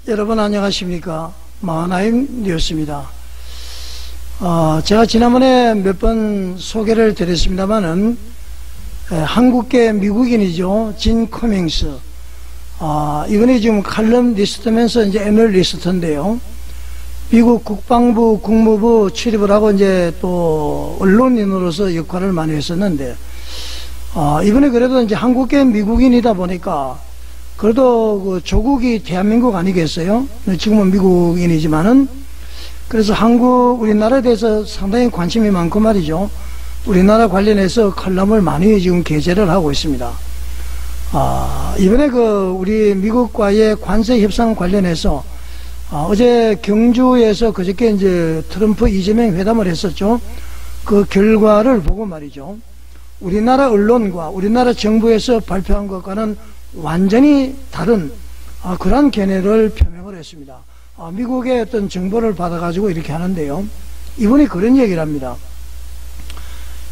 여러분 안녕하십니까. 마하나임 뉴스입니다. 제가 지난번에 몇 번 소개를 드렸습니다만은 한국계 미국인이죠. 진 커밍스. 이번에 지금 칼럼 리스트면서 이제 애널리스트인데요. 미국 국방부, 국무부 출입을 하고 이제 또 언론인으로서 역할을 많이 했었는데, 이번에 그래도 이제 한국계 미국인이다 보니까 그래도 그 조국이 대한민국 아니겠어요? 지금은 미국인이지만은, 그래서 우리나라에 대해서 상당히 관심이 많고 말이죠. 우리나라 관련해서 칼럼을 많이 지금 게재를 하고 있습니다. 이번에 우리 미국과의 관세 협상 관련해서 어제 경주에서 그저께 이제 트럼프 이재명 회담을 했었죠. 그 결과를 보고 말이죠. 우리나라 언론과 우리나라 정부에서 발표한 것과는 완전히 다른 그러한 견해를 표명을 했습니다. 미국의 어떤 정보를 받아가지고 이렇게 하는데요. 이분이 그런 얘기를 합니다.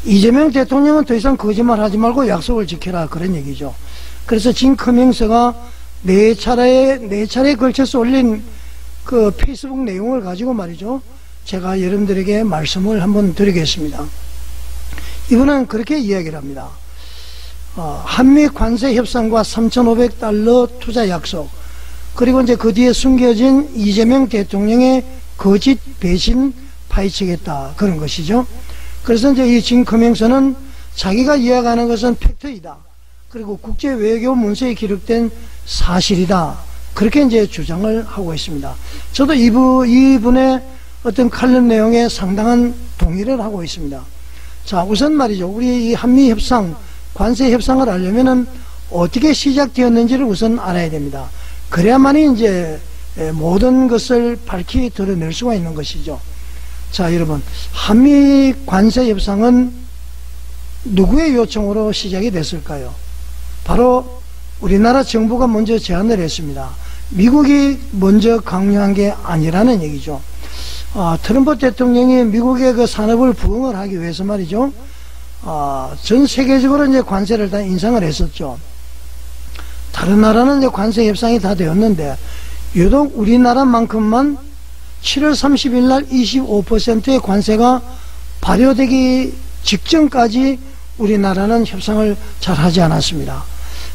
이재명 대통령은 더 이상 거짓말 하지 말고 약속을 지켜라, 그런 얘기죠. 그래서 진 커밍스가 네 차례에 걸쳐서 올린 그 페이스북 내용을 가지고 말이죠. 제가 여러분들에게 말씀을 한번 드리겠습니다. 이분은 그렇게 이야기를 합니다. 한미 관세 협상과 3,500달러 투자 약속, 그리고 이제 그 뒤에 숨겨진 이재명 대통령의 거짓 배신 파헤치겠다, 그런 것이죠. 그래서 이제 이 진 커밍스는 자기가 이야기하는 것은 팩트이다, 그리고 국제 외교 문서에 기록된 사실이다, 그렇게 이제 주장을 하고 있습니다. 저도 이분의 어떤 칼럼 내용에 상당한 동의를 하고 있습니다. 자, 우선 말이죠. 우리 이 한미 협상, 관세 협상을 하려면은 어떻게 시작되었는지를 우선 알아야 됩니다. 그래야만이 이제 모든 것을 밝히 드러낼 수가 있는 것이죠. 자, 여러분, 한미 관세 협상은 누구의 요청으로 시작이 됐을까요? 바로 우리나라 정부가 먼저 제안을 했습니다. 미국이 먼저 강요한 게 아니라는 얘기죠. 트럼프 대통령이 미국의 그 산업을 부흥을 하기 위해서 말이죠. 전 세계적으로 이제 관세를 다 인상을 했었죠. 다른 나라는 이제 관세 협상이 다 되었는데, 유독 우리나라만큼만 7월 30일 날 25%의 관세가 발효되기 직전까지 우리나라는 협상을 잘 하지 않았습니다.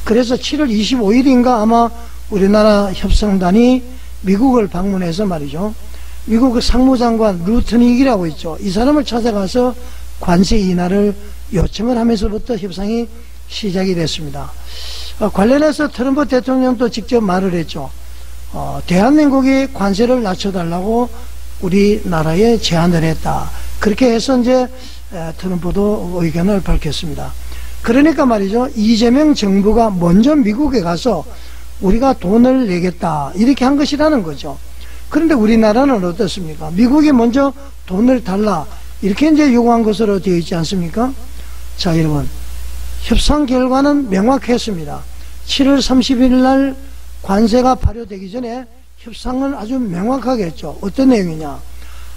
그래서 7월 25일인가 아마 우리나라 협상단이 미국을 방문해서 말이죠. 미국 그 상무장관 루트닉이라고 있죠. 이 사람을 찾아가서 관세 인하를 요청을 하면서부터 협상이 시작이 됐습니다. 관련해서 트럼프 대통령도 직접 말을 했죠. 대한민국이 관세를 낮춰달라고 우리나라에 제안을 했다. 그렇게 해서 이제 트럼프도 의견을 밝혔습니다. 그러니까 말이죠. 이재명 정부가 먼저 미국에 가서 우리가 돈을 내겠다, 이렇게 한 것이라는 거죠. 그런데 우리나라는 어떻습니까? 미국이 먼저 돈을 달라, 이렇게 이제 요구한 것으로 되어 있지 않습니까? 자, 여러분, 협상 결과는 명확했습니다. 7월 30일 날 관세가 발효되기 전에 협상은 아주 명확하게 했죠. 어떤 내용이냐?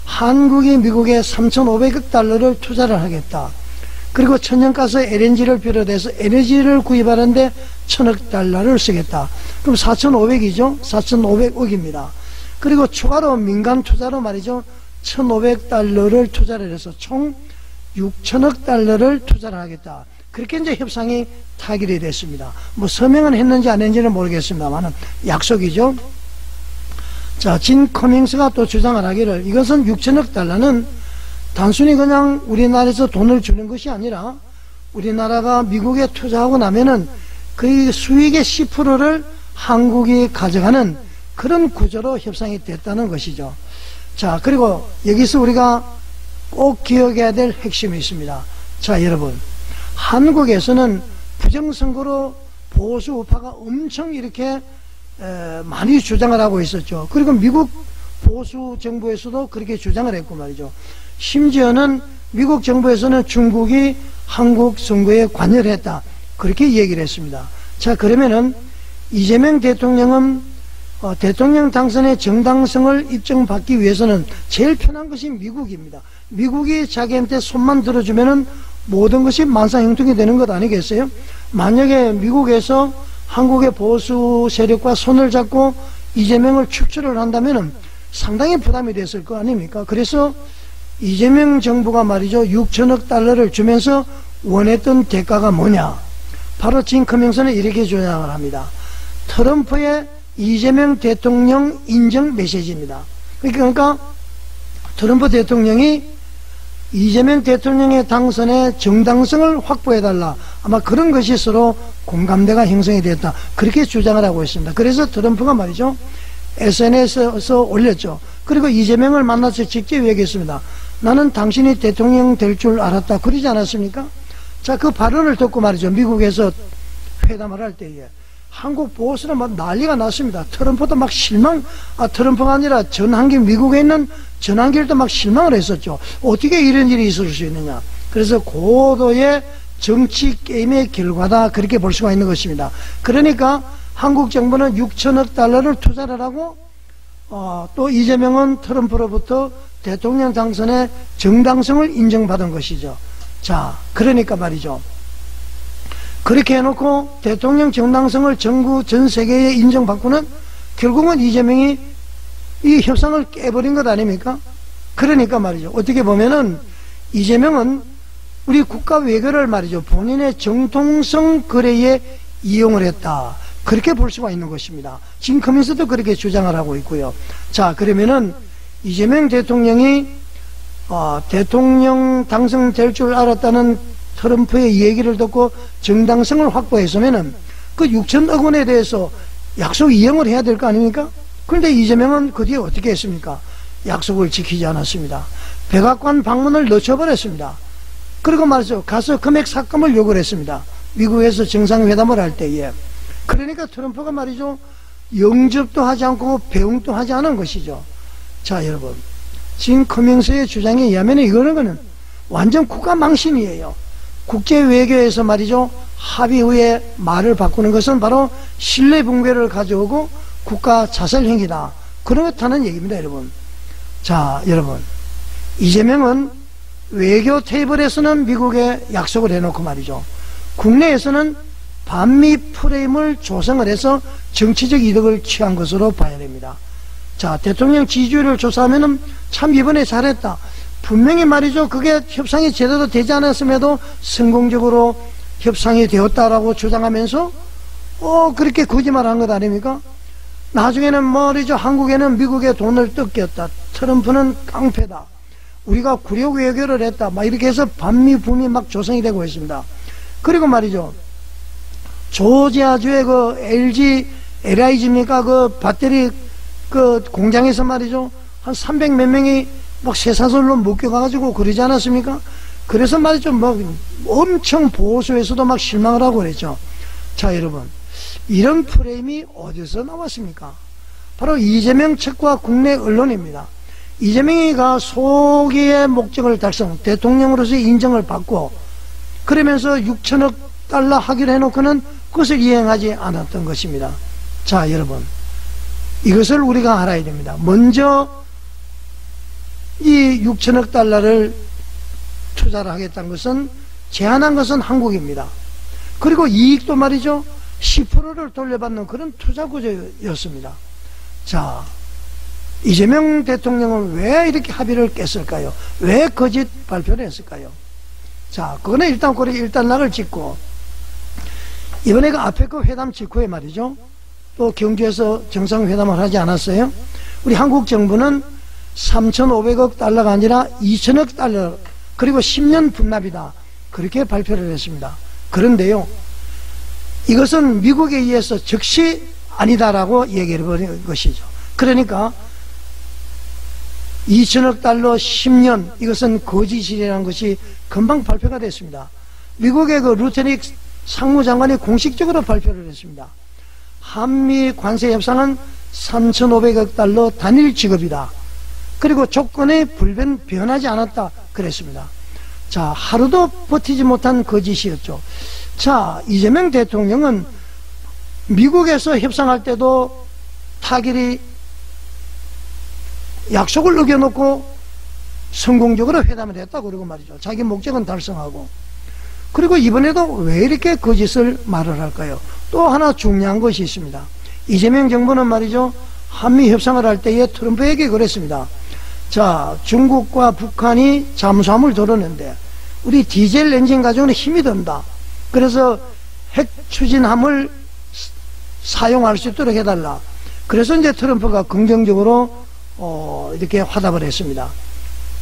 한국이 미국에 3,500억 달러를 투자를 하겠다. 그리고 천연가스 LNG를 비롯해서 에너지를 구입하는데 1,000억 달러를 쓰겠다. 그럼 4,500이죠? 4,500억입니다. 그리고 추가로 민간 투자로 말이죠. 1,500달러를 투자를 해서 총 6,000억 달러를 투자를 하겠다. 그렇게 이제 협상이 타결이 됐습니다. 뭐 서명은 했는지 안 했는지는 모르겠습니다만 약속이죠. 자, 진 커밍스가 또 주장을 하기를, 이것은 6,000억 달러는 단순히 그냥 우리나라에서 돈을 주는 것이 아니라 우리나라가 미국에 투자하고 나면은 그 수익의 10%를 한국이 가져가는 그런 구조로 협상이 됐다는 것이죠. 자, 그리고 여기서 우리가 꼭 기억해야 될 핵심이 있습니다. 자, 여러분, 한국에서는 부정선거로 보수 우파가 엄청 이렇게 많이 주장을 하고 있었죠. 그리고 미국 보수 정부에서도 그렇게 주장을 했고 말이죠. 심지어는 미국 정부에서는 중국이 한국 선거에 관여를 했다, 그렇게 얘기를 했습니다. 자, 그러면은 이재명 대통령은 대통령 당선의 정당성을 입증받기 위해서는 제일 편한 것이 미국입니다. 미국이 자기한테 손만 들어주면은 모든 것이 만사형통이 되는 것 아니겠어요? 만약에 미국에서 한국의 보수 세력과 손을 잡고 이재명을 축출을 한다면은 상당히 부담이 됐을 거 아닙니까? 그래서 이재명 정부가 말이죠, 6천억 달러를 주면서 원했던 대가가 뭐냐? 바로 징커명선은 이렇게 주장을 합니다. 트럼프의 이재명 대통령 인정 메시지입니다. 그러니까 트럼프 대통령이 이재명 대통령의 당선에 정당성을 확보해달라, 아마 그런 것이 서로 공감대가 형성이 됐다, 그렇게 주장을 하고 있습니다. 그래서 트럼프가 말이죠, SNS에서 올렸죠. 그리고 이재명을 만나서 직접 얘기했습니다. 나는 당신이 대통령 될 줄 알았다, 그러지 않았습니까? 자, 그 발언을 듣고 말이죠, 미국에서 회담을 할 때에 한국 보고서는 막 난리가 났습니다. 트럼프도 막 실망, 트럼프가 아니라 전한길, 미국에 있는 전한길도 막 실망을 했었죠. 어떻게 이런 일이 있을 수 있느냐. 그래서 고도의 정치 게임의 결과다, 그렇게 볼 수가 있는 것입니다. 그러니까 한국 정부는 6천억 달러를 투자를 하고, 또 이재명은 트럼프로부터 대통령 당선의 정당성을 인정받은 것이죠. 자, 그러니까 말이죠, 그렇게 해놓고 대통령 정당성을 전 세계에 인정받고는 결국은 이재명이 이 협상을 깨버린 것 아닙니까? 그러니까 말이죠, 어떻게 보면은 이재명은 우리 국가 외교를 말이죠, 본인의 정통성 거래에 이용을 했다, 그렇게 볼 수가 있는 것입니다. 지금 커민스도 그렇게 주장을 하고 있고요. 자, 그러면은 이재명 대통령이 대통령 당선될 줄 알았다는 트럼프의 얘기를 듣고 정당성을 확보했으면은 그 6천억 원에 대해서 약속 이행을 해야 될 거 아닙니까? 그런데 이재명은 그 뒤에 어떻게 했습니까? 약속을 지키지 않았습니다. 백악관 방문을 늦춰버렸습니다. 그리고 말이죠, 가서 금액 삭감을 요구를 했습니다. 미국에서 정상회담을 할 때에. 그러니까 트럼프가 말이죠, 영접도 하지 않고 배웅도 하지 않은 것이죠. 자, 여러분, 지금 커밍스의 주장에 의하면 이거는 완전 국가 망신이에요. 국제 외교에서 말이죠, 합의 후에 말을 바꾸는 것은 바로 신뢰 붕괴를 가져오고 국가 자살 행위다, 그렇다는 얘기입니다, 여러분. 자, 여러분, 이재명은 외교 테이블에서는 미국에 약속을 해놓고 말이죠, 국내에서는 반미 프레임을 조성을 해서 정치적 이득을 취한 것으로 봐야 됩니다. 자, 대통령 지지율을 조사하면은 참 이번에 잘했다, 분명히 말이죠, 그게 협상이 제대로 되지 않았음에도 성공적으로 협상이 되었다라고 주장하면서 그렇게 거짓말한 것 아닙니까? 나중에는 말이죠, 한국에는 미국의 돈을 뜯겼다, 트럼프는 깡패다, 우리가 굴욕 외교를 했다, 막 이렇게 해서 반미 붐이 막 조성이 되고 있습니다. 그리고 말이죠, 조지아주의 그 LIG입니까? 그 배터리 그 공장에서 말이죠, 한 300 몇 명이 막 쇠사슬로 묶여가지고 그러지 않았습니까? 그래서 말이죠, 뭐 엄청 보수에서도 막 실망을 하고 그랬죠. 자, 여러분, 이런 프레임이 어디서 나왔습니까? 바로 이재명 측과 국내 언론입니다. 이재명이가 소기의 목적을 달성, 대통령으로서의 인정을 받고 그러면서 6천억 달러 하기로 해놓고는 그것을 이행하지 않았던 것입니다. 자, 여러분, 이것을 우리가 알아야 됩니다. 먼저 이 6천억 달러를 투자를 하겠다는 것은, 제안한 것은 한국입니다. 그리고 이익도 말이죠, 10%를 돌려받는 그런 투자 구조였습니다. 자, 이재명 대통령은 왜 이렇게 합의를 깼을까요? 왜 거짓 발표를 했을까요? 자, 그거는 일단 그렇게 일단락을 짓고, 이번에 그 아페크 회담 직후에 말이죠, 또 경주에서 정상회담을 하지 않았어요? 우리 한국 정부는 3,500억 달러가 아니라 2천억 달러, 그리고 10년 분납이다, 그렇게 발표를 했습니다. 그런데요, 이것은 미국에 의해서 즉시 아니다라고 얘기를 해버린 것이죠. 그러니까 2천억 달러 10년, 이것은 거짓이라는 것이 금방 발표가 됐습니다. 미국의 그 루테닉 상무장관이 공식적으로 발표를 했습니다. 한미 관세 협상은 3,500억 달러 단일 지급이다, 그리고 조건이 변하지 않았다, 그랬습니다. 자, 하루도 버티지 못한 거짓이었죠. 자, 이재명 대통령은 미국에서 협상할 때도 타결이 약속을 어겨놓고 성공적으로 회담을 했다, 그러고 말이죠. 자기 목적은 달성하고. 그리고 이번에도 왜 이렇게 거짓을 말을 할까요? 또 하나 중요한 것이 있습니다. 이재명 정부는 말이죠, 한미 협상을 할 때에 트럼프에게 그랬습니다. 자, 중국과 북한이 잠수함을 도르는데 우리 디젤 엔진 가지고는 힘이 든다. 그래서 핵 추진함을 사용할 수 있도록 해달라. 그래서 이제 트럼프가 긍정적으로 이렇게 화답을 했습니다.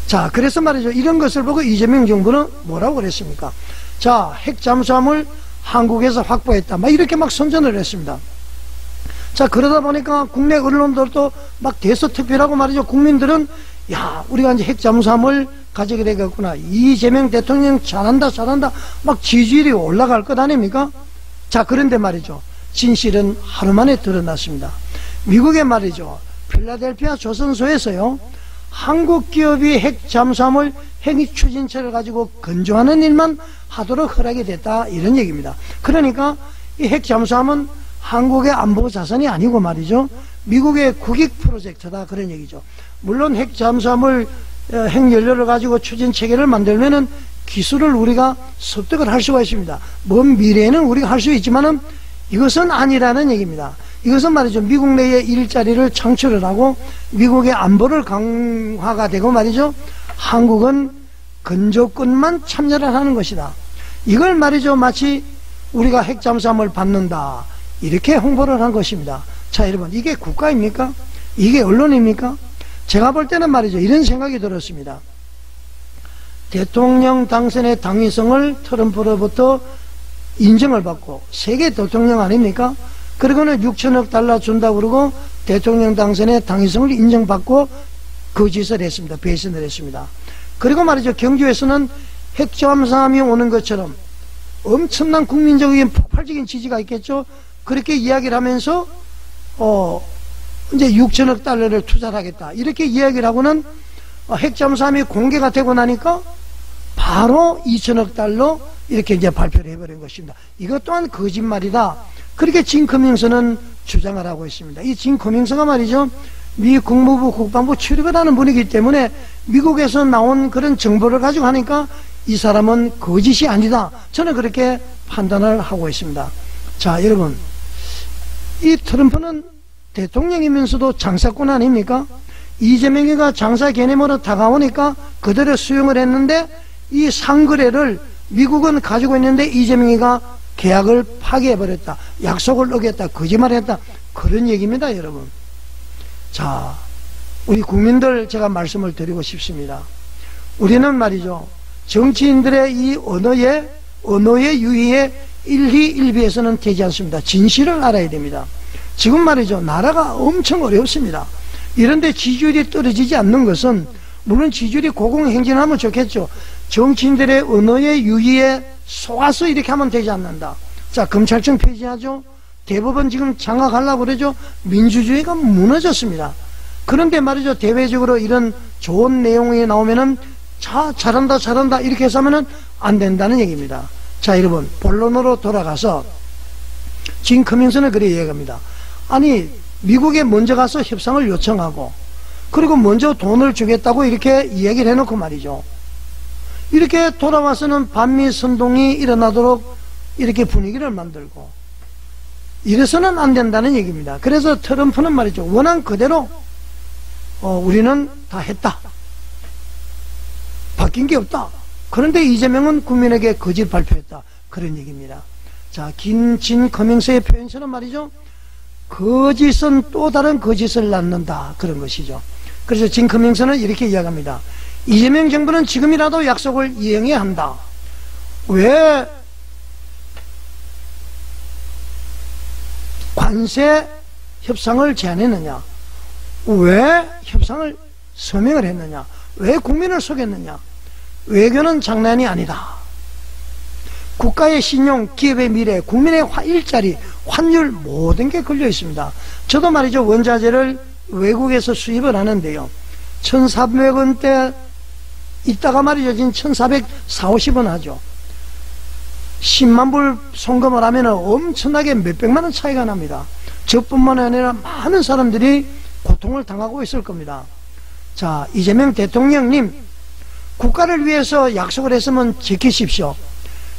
자, 그래서 말이죠. 이런 것을 보고 이재명 정부는 뭐라고 그랬습니까? 자, 핵 잠수함을 한국에서 확보했다. 막 이렇게 막 선전을 했습니다. 자, 그러다 보니까 국내 언론들도 막 대서특필하고 말이죠. 국민들은 야, 우리가 이제 핵 잠수함을 가지게 되겠구나. 이재명 대통령 잘한다, 잘한다. 막 지지율이 올라갈 것 아닙니까? 자, 그런데 말이죠. 진실은 하루 만에 드러났습니다. 미국의 말이죠. 필라델피아 조선소에서요. 한국 기업이 핵 잠수함을 핵 추진체를 가지고 건조하는 일만 하도록 허락이 됐다. 이런 얘기입니다. 그러니까 이 핵 잠수함은 한국의 안보 자산이 아니고 말이죠. 미국의 국익 프로젝트다. 그런 얘기죠. 물론 핵 잠수함을 핵 연료를 가지고 추진 체계를 만들면은 기술을 우리가 습득을 할 수가 있습니다. 먼 미래에는 우리가 할 수 있지만은 이것은 아니라는 얘기입니다. 이것은 말이죠. 미국 내에 일자리를 창출을 하고 미국의 안보를 강화가 되고 말이죠. 한국은 건조권만 참여를 하는 것이다. 이걸 말이죠. 마치 우리가 핵 잠수함을 받는다. 이렇게 홍보를 한 것입니다. 자, 여러분, 이게 국가입니까? 이게 언론입니까? 제가 볼 때는 말이죠. 이런 생각이 들었습니다. 대통령 당선의 당위성을 트럼프로부터 인정을 받고 세계 대통령 아닙니까? 그리고는 6천억 달러 준다고 그러고 대통령 당선의 당위성을 인정받고 거짓을 했습니다. 배신을 했습니다. 그리고 말이죠. 경주에서는 핵잠수함이 오는 것처럼 엄청난 국민적인 폭발적인 지지가 있겠죠. 그렇게 이야기를 하면서 이제 6천억 달러를 투자를 하겠다. 이렇게 이야기를 하고는 핵잠수함이 공개가 되고 나니까 바로 2천억 달러 이렇게 이제 발표를 해버린 것입니다. 이것 또한 거짓말이다. 그렇게 진 커밍스는 주장을 하고 있습니다. 이 진 커밍스가 말이죠. 미 국무부 국방부 출입을 하는 분이기 때문에 미국에서 나온 그런 정보를 가지고 하니까 이 사람은 거짓이 아니다. 저는 그렇게 판단을 하고 있습니다. 자, 여러분, 이 트럼프는 대통령이면서도 장사꾼 아닙니까? 이재명이가 장사 개념으로 다가오니까 그대로 수용을 했는데 이 상거래를 미국은 가지고 있는데 이재명이가 계약을 파기해버렸다. 약속을 어겼다. 거짓말했다. 그런 얘기입니다, 여러분. 자, 우리 국민들 제가 말씀을 드리고 싶습니다. 우리는 말이죠. 정치인들의 이 언어의 유희에 일희일비해서는 되지 않습니다. 진실을 알아야 됩니다. 지금 말이죠. 나라가 엄청 어렵습니다. 이런데 지지율이 떨어지지 않는 것은 물론 지지율이 고공행진하면 좋겠죠. 정치인들의 언어의 유희에 속아서 이렇게 하면 되지 않는다. 자, 검찰청 폐지하죠. 대법원 지금 장악하려고 그러죠. 민주주의가 무너졌습니다. 그런데 말이죠. 대외적으로 이런 좋은 내용이 나오면은 자, 잘한다, 잘한다 이렇게 해서 하면은 안 된다는 얘기입니다. 자, 여러분, 본론으로 돌아가서 진 커밍스는 그래 이야기합니다. 아니, 미국에 먼저 가서 협상을 요청하고 그리고 먼저 돈을 주겠다고 이렇게 이야기를 해놓고 말이죠. 이렇게 돌아와서는 반미 선동이 일어나도록 이렇게 분위기를 만들고 이래서는 안 된다는 얘기입니다. 그래서 트럼프는 말이죠. 원한 그대로 우리는 다 했다. 바뀐 게 없다. 그런데 이재명은 국민에게 거짓 발표했다. 그런 얘기입니다. 자, 진 커밍스의 표현처럼 말이죠. 거짓은 또 다른 거짓을 낳는다. 그런 것이죠. 그래서 진 커밍스는 이렇게 이야기합니다. 이재명 정부는 지금이라도 약속을 이행해야 한다. 왜 관세 협상을 제안했느냐? 왜 협상을 서명을 했느냐? 왜 국민을 속였느냐? 외교는 장난이 아니다. 국가의 신용, 기업의 미래, 국민의 일자리, 환율 모든 게 걸려 있습니다. 저도 말이죠. 원자재를 외국에서 수입을 하는데요. 1,400원대 있다가 말이죠. 지금 1,440원 하죠. 10만 불 송금을 하면 엄청나게 몇백만 원 차이가 납니다. 저뿐만 아니라 많은 사람들이 고통을 당하고 있을 겁니다. 자, 이재명 대통령님, 국가를 위해서 약속을 했으면 지키십시오.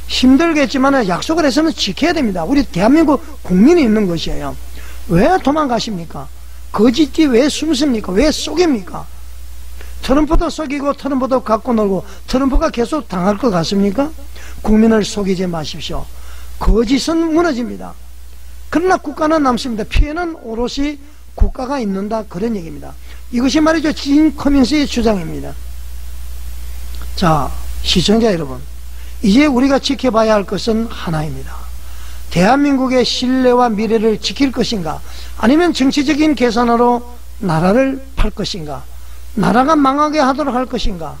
힘들겠지만 약속을 했으면 지켜야 됩니다. 우리 대한민국 국민이 있는 것이에요. 왜 도망가십니까? 거짓이 왜 숨습니까? 왜 속입니까? 트럼프도 속이고 트럼프도 갖고 놀고 트럼프가 계속 당할 것 같습니까? 국민을 속이지 마십시오. 거짓은 무너집니다. 그러나 국가는 남습니다. 피해는 오롯이 국가가 입는다, 그런 얘기입니다. 이것이 말이죠, 진 커밍스의 주장입니다. 자, 시청자 여러분, 이제 우리가 지켜봐야 할 것은 하나입니다. 대한민국의 신뢰와 미래를 지킬 것인가, 아니면 정치적인 계산으로 나라를 팔 것인가, 나라가 망하게 하도록 할 것인가.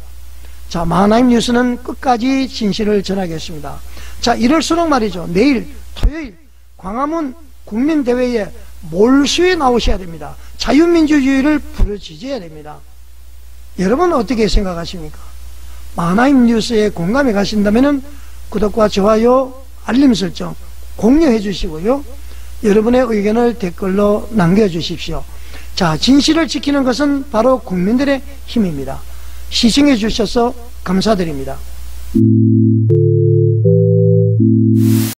자, 마하나임 뉴스는 끝까지 진실을 전하겠습니다. 자, 이럴수록 말이죠, 내일 토요일 광화문 국민대회에 몰수에 나오셔야 됩니다. 자유민주주의를 부르짖어야 됩니다. 여러분 어떻게 생각하십니까? 마하나임 뉴스에 공감이 가신다면 구독과 좋아요, 알림 설정 공유해 주시고요, 여러분의 의견을 댓글로 남겨주십시오. 자, 진실을 지키는 것은 바로 국민들의 힘입니다. 시청해 주셔서 감사드립니다.